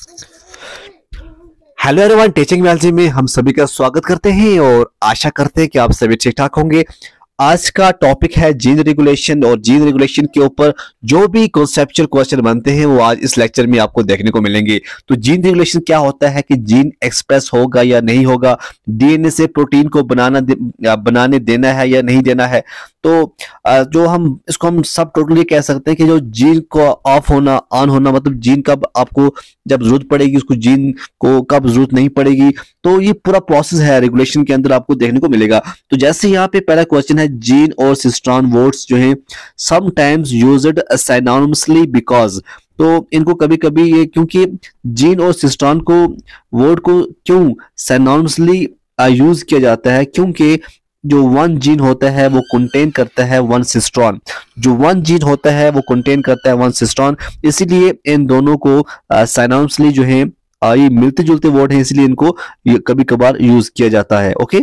Hello everyone, teaching magazine में हम सभी का स्वागत करते हैं और आशा करते हैं कि आप सभी ठीक ठाक होंगे। आज का टॉपिक है जीन रेगुलेशन और जीन रेगुलेशन के ऊपर जो भी कॉन्सेप्चुअल क्वेश्चन बनते हैं वो आज इस लेक्चर में आपको देखने को मिलेंगे। तो जीन रेगुलेशन क्या होता है कि जीन एक्सप्रेस होगा या नहीं होगा, डीएनए से प्रोटीन को बनाने देना है या नहीं देना है। तो जो हम इसको हम सब टोटली कह सकते हैं कि जो जीन को ऑफ होना ऑन होना, मतलब जीन कब आपको जब जरूरत पड़ेगी, उसको जीन को कब जरूरत नहीं पड़ेगी, तो ये पूरा प्रोसेस है रेगुलेशन के अंदर आपको देखने को मिलेगा। तो जैसे यहाँ पे पहला क्वेश्चन है, जीन और सिस्टोन वर्ड्स जो है समटाइम्स यूज्ड सिनोनिमसली बिकॉज। तो इनको कभी कभी ये क्योंकि जीन और सिस्टोन को वर्ड को क्यों सिनोनिमसली यूज किया जाता है, क्योंकि जो वन जीन होता है वो कंटेन करता है वन सिस्टोन, जो वन जीन होता है वो कंटेन करता है वन सिस्टोन, इसीलिए इन दोनों को सिनोनिमसली जो है ये मिलते जुलते वर्ड हैं, इसलिए इनको कभी कभार यूज किया जाता है। ओके,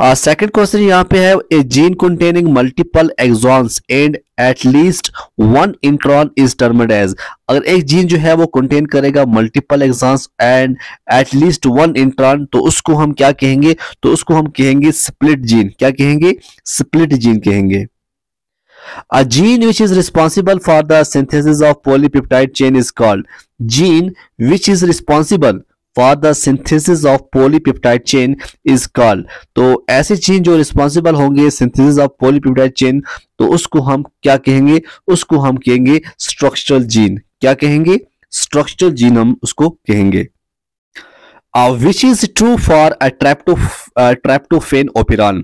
सेकंड क्वेश्चन यहाँ पे है, a gene containing multiple exons and at least one intron is termed as. अगर एक जीन जो है वो कंटेन करेगा multiple exons and at least one intron, तो उसको हम क्या कहेंगे? तो उसको हम कहेंगे स्प्लिट जीन। क्या कहेंगे? स्प्लिट जीन कहेंगे। A gene which is responsible for the synthesis of polypeptide chain is called. Gene which is responsible for the synthesis of polypeptide chain is called. तो ऐसे जीन जो रिस्पॉन्सिबल होंगे synthesis of polypeptide chain, तो उसको हम क्या कहेंगे? उसको हम कहेंगे स्ट्रक्चरल जीन। क्या कहेंगे? स्ट्रक्चरल जीन हम उसको कहेंगे। Which is true for a tryptophan operon.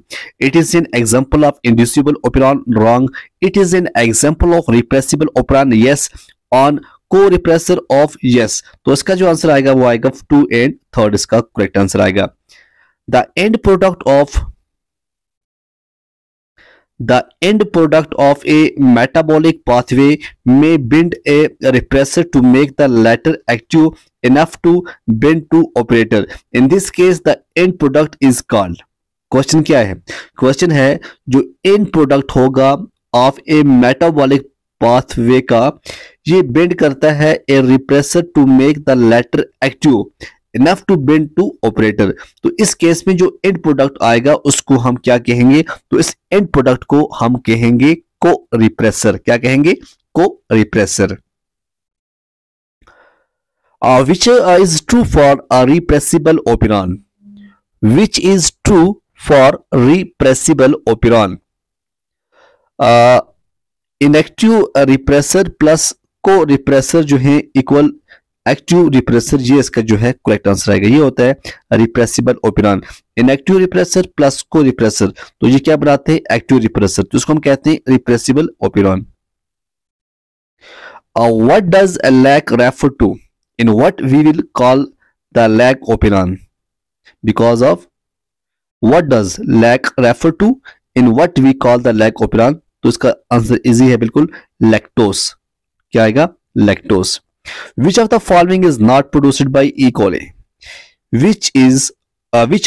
It is an example of inducible operon. Wrong. It is an example of repressible operon. Yes. On co-repressor of yes. तो इसका जो answer आएगा वो आएगा 2 and 3, इसका करेक्ट आंसर आएगा। The end product of a metabolic pathway may bind a repressor to make the latter active enough to bind to operator. In this case, the end product is called. Question क्या है? Question है जो end product होगा of a metabolic pathway का, ये bind करता है a repressor to make the latter active enough to bind to operator. तो इस केस में जो एंड प्रोडक्ट आएगा उसको हम क्या कहेंगे? तो इस एंड प्रोडक्ट को हम कहेंगे को रिप्रेसर। क्या कहेंगे? को repressor. Which is true for a repressible operon? Which is true for repressible operon? Inactive repressor plus को रिप्रेसर जो है इक्वल एक्टिव रिप्रेसर, ये इसका जो है करेक्ट आंसर आएगा। ये होता है repressible operon. Inactive repressor plus को रिप्रेसर, तो ये क्या बनाते हैं? एक्टिव रिप्रेसर, तो इसको हम कहते हैं repressible operon. What does a lac refer to? In what we will call the lac operon? Because of what does lac refer to? In what we call the lac operon, तो इसका answer easy है बिल्कुल, lactose. क्या आएगा? Lactose. Which of the following is not produced by E. coli? Which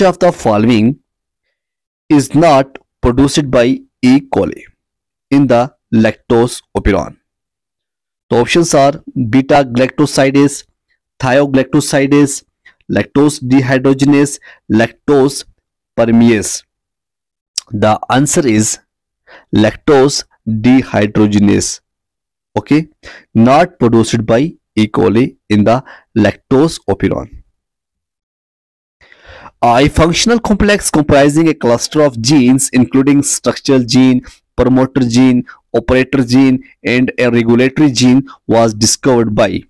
of the following is not produced by E. coli in the lactose operon? The options are beta galactosidase, thiogalactosidase, lactose dehydrogenase, lactose permease. The answer is lactose dehydrogenase. Okay, not produced by E. coli in the lactose operon. A functional complex comprising a cluster of genes including structural gene, promoter gene, operator gene, and a regulatory gene was discovered by.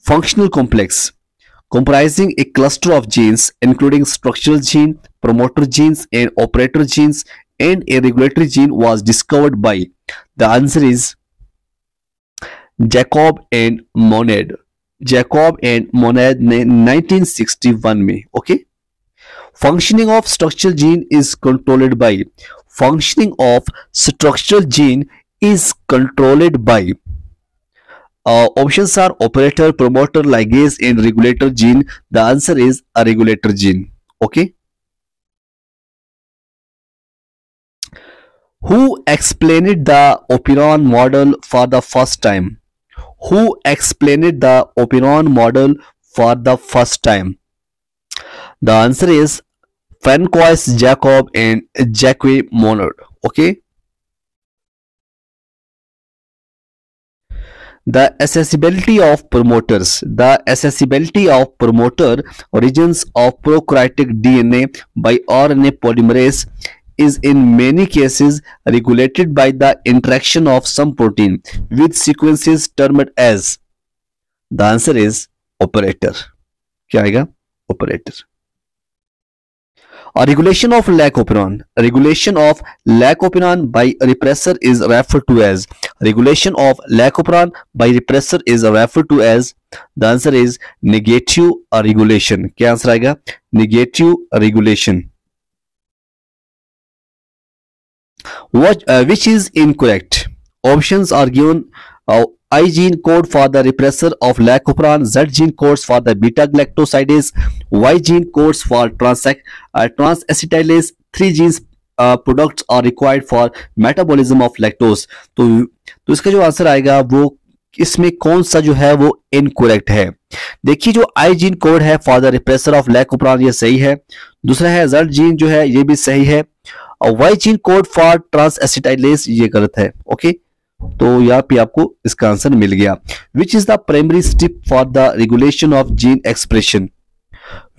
Functional complex comprising a cluster of genes including structural gene, promoter genes, and operator genes, and a regulatory gene was discovered by. The answer is Jacob and Monod. Jacob and Monod ने 1961 में। Okay, functioning of structural gene is controlled by. Functioning of structural gene is controlled by. Options are operator, promoter, ligase and regulator gene. The answer is a regulator gene. Okay, who explained the operon model for the first time? Who explained the Oppian model for the first time? The answer is Francois Jacob and Jacques Monod. Okay. The accessibility of promoters. The accessibility of promoter regions of prokaryotic DNA by RNA polymerase is in many cases regulated by the interaction of some protein with sequences termed as. The answer is operator. क्या आएगा? Operator. A regulation of lac operon. Regulation of lac operon by repressor is referred to as. Regulation of lac operon by repressor is referred to as. The answer is negative regulation. क्या answer आएगा? Negative regulation. Which is incorrect? Options are given. I gene code for the repressor of lac operon, Z gene codes for the beta galactosidase, Y gene codes for transacetylase. 3 genes products are required for metabolism of lactose. तो इसका जो answer आएगा वो इसमें कौन सा जो है वो इनकरेक्ट है? देखिए जो I जीन कोड है for the repressor of lac operon ये सही है, दूसरा है Z जीन जो है ये भी सही है, और Y gene code for transacetylase ये गलत है। ओके, तो यहाँ पे आपको इसका आंसर मिल गया। विच is the primary step for the regulation of gene expression?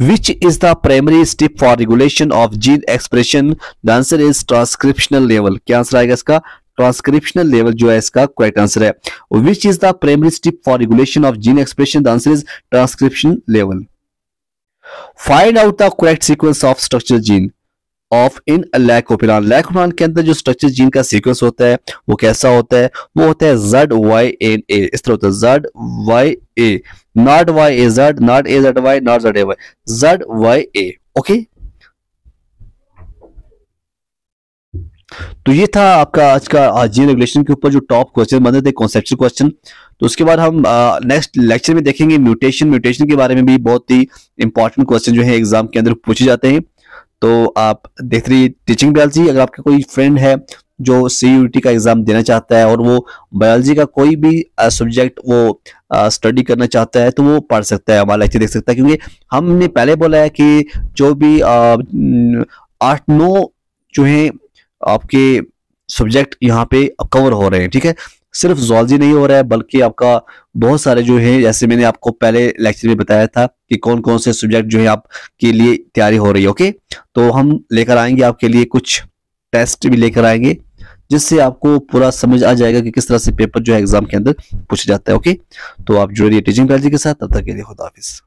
Which is the primary step for regulation of gene expression? The answer is transcriptional level. क्या आंसर आएगा इसका? ट्रांसक्रिप्शनल लेवल जो है इसका करेक्ट आंसर है। Which is the primary step for regulation of gene expression? The answer is transcription level. Find out the correct sequence of structure gene of in lac operon. Lac operon के अंदर जो structure gene का sequence होता है वो कैसा होता है? वो होता है ZYNA। इस तरह होता है ZYA, not YAZ, not AZY, not ZAY, ZYA। Okay, तो ये था आपका आज का जीन रेगुलेशन के ऊपर जो टॉप क्वेश्चन बने थे, कॉन्सेप्चुअल क्वेश्चन। तो उसके बाद हम नेक्स्ट लेक्चर में देखेंगे म्यूटेशन के बारे में भी बहुत ही इंपॉर्टेंट क्वेश्चन जो है एग्जाम के अंदर पूछे जाते हैं। तो आप देख रही टीचिंग बायोलॉजी। अगर आपका कोई फ्रेंड है जो CUET का एग्जाम देना चाहता है और वो बायोलॉजी का कोई भी सब्जेक्ट वो स्टडी करना चाहता है तो वो पढ़ सकता है, हमारा लेक्चर देख सकता है, क्योंकि हमने पहले बोला है कि जो भी 8-9 जो है आपके सब्जेक्ट यहाँ पे कवर हो रहे हैं। ठीक है, सिर्फ ज़ूलॉजी नहीं हो रहा है बल्कि आपका बहुत सारे जो है, जैसे मैंने आपको पहले लेक्चर में बताया था कि कौन कौन से सब्जेक्ट जो है आपके लिए तैयारी हो रही है। ओके, तो हम लेकर आएंगे आपके लिए कुछ टेस्ट भी लेकर आएंगे जिससे आपको पूरा समझ आ जाएगा कि किस तरह से पेपर जो है एग्जाम के अंदर पूछा जाता है। ओके, तो आप जुड़े रहिए टीचिंग बायोलॉजी के साथ। तब तक के लिए खुदा हाफिज।